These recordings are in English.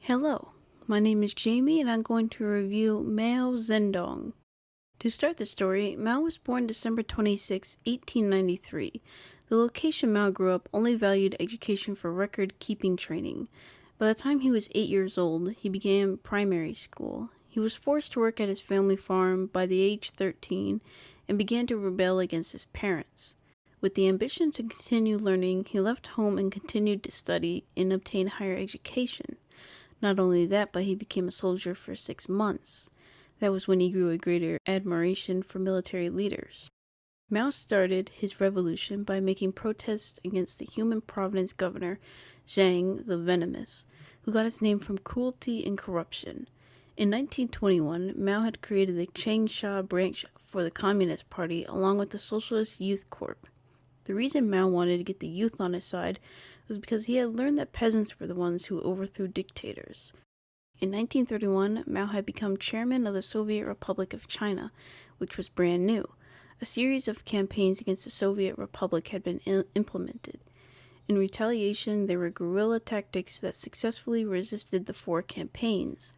Hello, my name is Jamie and I'm going to review Mao ZeDong. To start the story, Mao was born December 26, 1893. The location Mao grew up only valued education for record-keeping training. By the time he was 8 years old, he began primary school. He was forced to work at his family farm by the age 13 and began to rebel against his parents. With the ambition to continue learning, he left home and continued to study and obtain higher education. Not only that, but he became a soldier for 6 months. That was when he grew a greater admiration for military leaders. Mao started his revolution by making protests against the Human Providence governor, Zhang the Venomous, who got his name from cruelty and corruption. In 1921, Mao had created the Changsha branch for the Communist Party along with the Socialist Youth Corps. The reason Mao wanted to get the youth on his side was because he had learned that peasants were the ones who overthrew dictators. In 1931, Mao had become chairman of the Soviet Republic of China, which was brand new. A series of campaigns against the Soviet Republic had been implemented. In retaliation, there were guerrilla tactics that successfully resisted the 4 campaigns.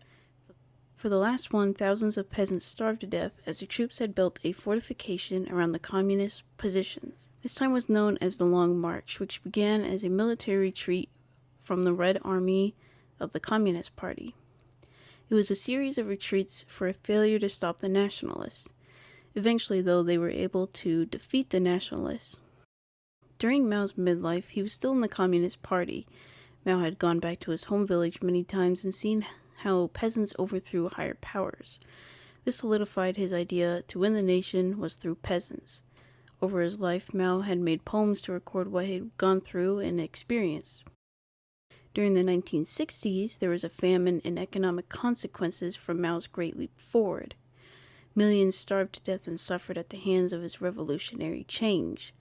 For the last one, thousands of peasants starved to death as the troops had built a fortification around the communist positions. This time was known as the Long March, which began as a military retreat from the Red Army of the Communist Party. It was a series of retreats for a failure to stop the nationalists. Eventually, though, they were able to defeat the nationalists. During Mao's midlife, he was still in the Communist Party. Mao had gone back to his home village many times and seen how peasants overthrew higher powers. This solidified his idea to win the nation was through peasants. Over his life, Mao had made poems to record what he had gone through and experienced. During the 1960s, there was a famine and economic consequences from Mao's Great Leap Forward. Millions starved to death and suffered at the hands of his revolutionary change.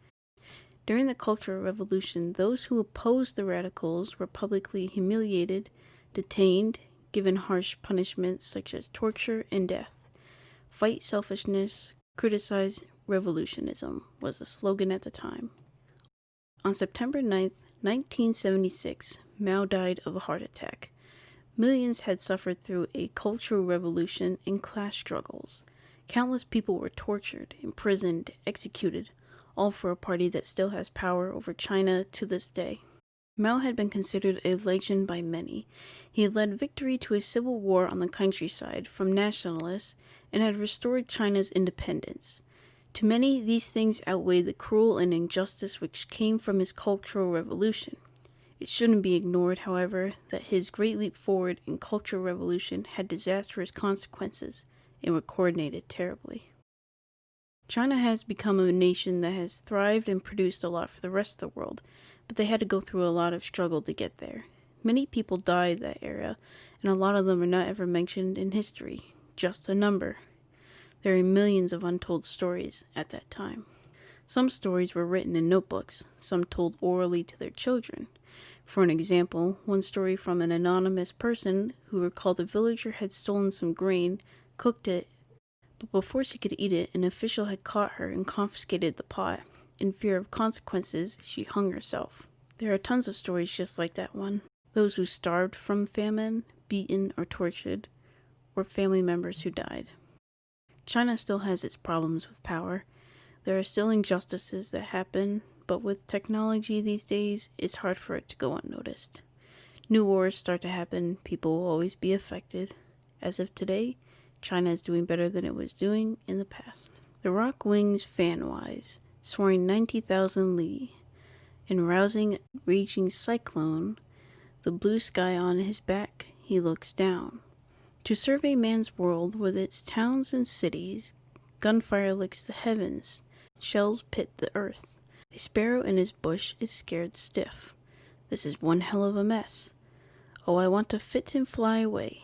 During the Cultural Revolution, those who opposed the radicals were publicly humiliated, detained, given harsh punishments such as torture and death. Fight selfishness, criticize revolutionism was the slogan at the time. On September 9, 1976, Mao died of a heart attack. Millions had suffered through a cultural revolution and class struggles. Countless people were tortured, imprisoned, executed, all for a party that still has power over China to this day. Mao had been considered a legend by many. He had led victory to a civil war on the countryside from nationalists and had restored China's independence. To many, these things outweighed the cruel and injustice which came from his Cultural Revolution. It shouldn't be ignored, however, that his Great Leap Forward and Cultural Revolution had disastrous consequences and were coordinated terribly. China has become a nation that has thrived and produced a lot for the rest of the world, but they had to go through a lot of struggle to get there. Many people died that era, and a lot of them are not ever mentioned in history, just a number. There are millions of untold stories at that time. Some stories were written in notebooks, some told orally to their children. For an example, one story from an anonymous person who recalled a villager had stolen some grain, cooked it, but before she could eat it, an official had caught her and confiscated the pot. In fear of consequences, she hung herself. There are tons of stories just like that one. Those who starved from famine, beaten or tortured, or family members who died. China still has its problems with power. There are still injustices that happen, but with technology these days, it's hard for it to go unnoticed. New wars start to happen, people will always be affected. As of today, China is doing better than it was doing in the past. The rock wings fanwise, soaring 90,000 li. In rousing, raging cyclone, the blue sky on his back, he looks down. To survey man's world with its towns and cities, gunfire licks the heavens, shells pit the earth. A sparrow in his bush is scared stiff. This is one hell of a mess. Oh, I want to fit and fly away.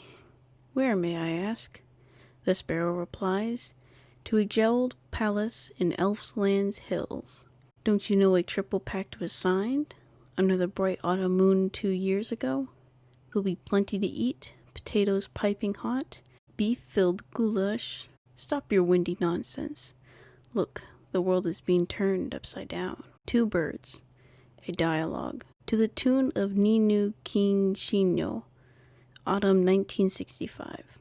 Where, may I ask? The sparrow replies, to a jeweled palace in Elf's Land's hills. Don't you know a triple pact was signed under the bright autumn moon 2 years ago? There'll be plenty to eat, potatoes piping hot, beef-filled goulash. Stop your windy nonsense. Look, the world is being turned upside down. 2 birds, a dialogue. To the tune of Ninu King Shinyo, autumn 1965.